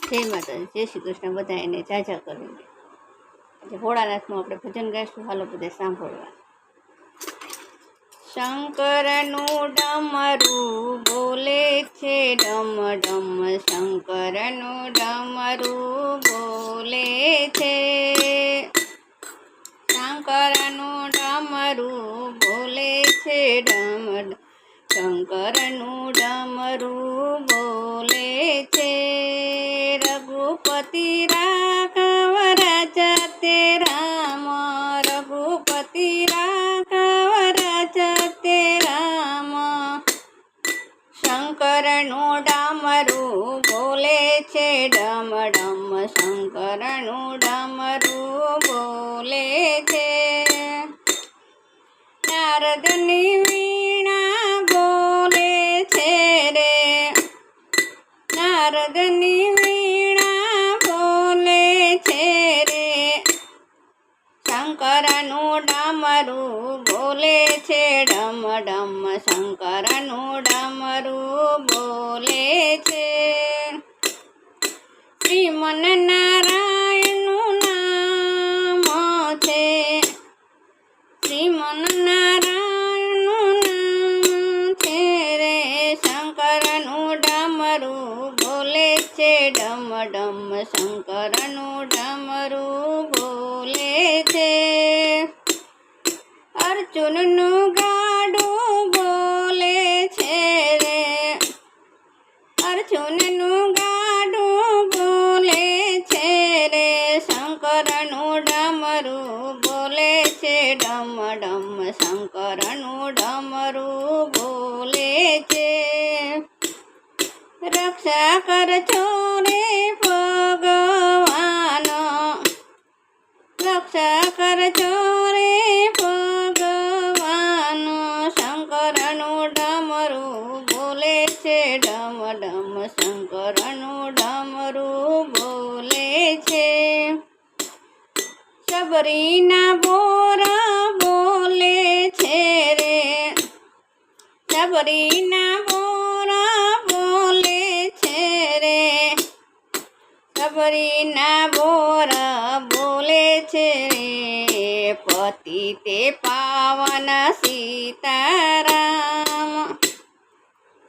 જય માતાજી, જય શ્રી કૃષ્ણ. બધા એને જાજા કરીને આજે ભોળાનાથનું આપણે ભજન ગાઈશું. હાલો બધા સાંભળવા. શંકરનું ડમરું બોલે છે ડમ ડમ, શંકરનું ડમરું બોલે છે, શંકરનું ડમરું બોલે છે ડમ ડમ, શંકરનું ડમરું બોલે છે. રઘુપતિ રાઘવ રાજા તે રામ, રઘુપતિ રાઘવ રાજા તે રામ, શંકરનું ડમરું બોલે છે ડમ ડમ, શંકરનું ડમરું બોલે છે. નારદની વીણા બોલે છે રે, નારદની વીણા બોલે છે રે, શંકરનું ડમરું બોલે છે ડમ ડમ, શંકરનું ડમરું બોલે છે. શ્રીમન નારાયણનું નામ છે, શ્રીમન નારાયણનું નામ છે રે, શંકરનું ડમરું બોલે છે ડમ ડમ, શંકરનું ડમરું બોલે છે. અર્જુનનું ગાડું બોલે છે રે, અર્જુનનું ગાડું બોલે છે રે, શંકરનું ડમરું બોલે છે ડમ ડમ, શંકરનું ડમરું બોલે છે. રક્ષા કરજો રે ભગવાન, રક્ષા કરજો રે ભગવાન, શંકરનું ડમરું બોલે છે ડમ ડમ, શંકરનું ડમરું બોલે છે. શબરીના બોરા બોલે છે રે, શબરીના બોરા બોલે છે રે, શબરીના બોરા બોલે છે રે, પતિ તે પાવન સીતારામ,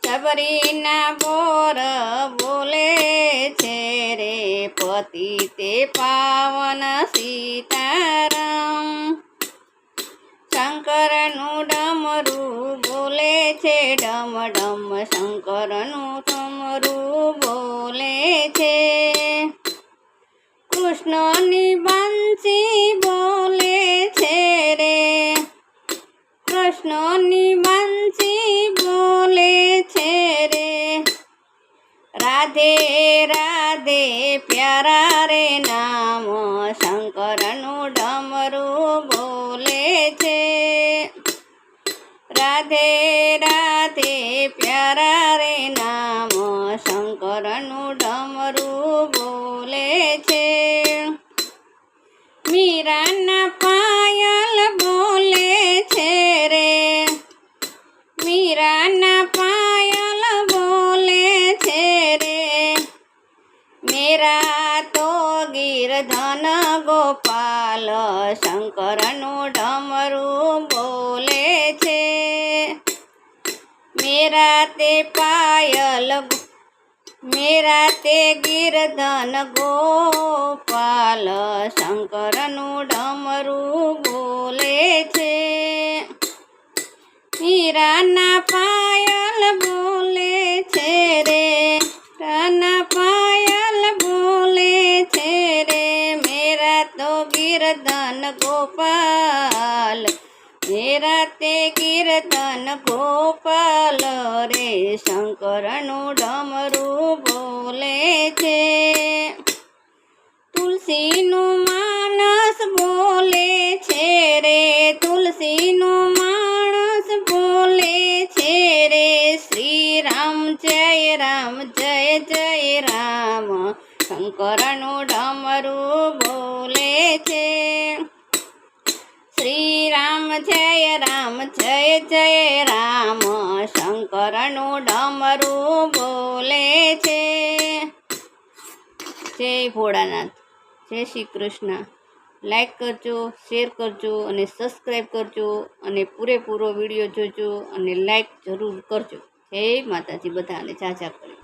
શબરીના બોર બોલે છે રે, પતિ તે પાવન સીતારામ, શંકરનું ડમરું બોલે છે ડમ ડમ, શંકરનું ડમરું બોલે છે. કૃષ્ણની બંસી બોલે છે રે, કૃષ્ણની બંસી બોલે છે રે, રાધે રાધે પ્યારા રે નામ, શંકરનું ડમરું બોલે છે, રાધે રાધે પ્યારા રે નામ, શંકરનું ડમરું બોલે છે. મીરાના પાયલ બોલે છે રે, મીરાના પાયલ બોલે છે રે, મેરા તો ગિરધન ગોપાલ, શંકરનું ડમરું બોલે છે. મેરા તે પાયલ, મેરા તે ગિરધન ગોપાલ, શંકરનું ડમરું બોલે છે. મીરાના પાયલ બોલે છે રે, રાના પાયલ બોલે છે રે, મેરા તો ગિરધન ગોપાલ, મેરા તે ગિરધન ગોપાલ રે, શંકરનું ડમરું બોલે છે. તુલસીનું માનસ બોલે છે રે, તુલસીનું માણસ બોલે છે રે, શ્રી રામ જય રામ જય જય રામ, શંકરનું ડમરું બોલે છે. શ્રી રામ જય રામ જય જય રામ, શંકરનું ડમરું બોલે છે. જય ભોળાનાથ, જય શ્રી કૃષ્ણ. લાઈક કરજો, શેર કરજો અને સબસ્ક્રાઈબ કરજો અને પૂરેપૂરો વિડીયો જોજો અને લાઈક જરૂર કરજો. જય માતાજી બધાને જાજા કરી.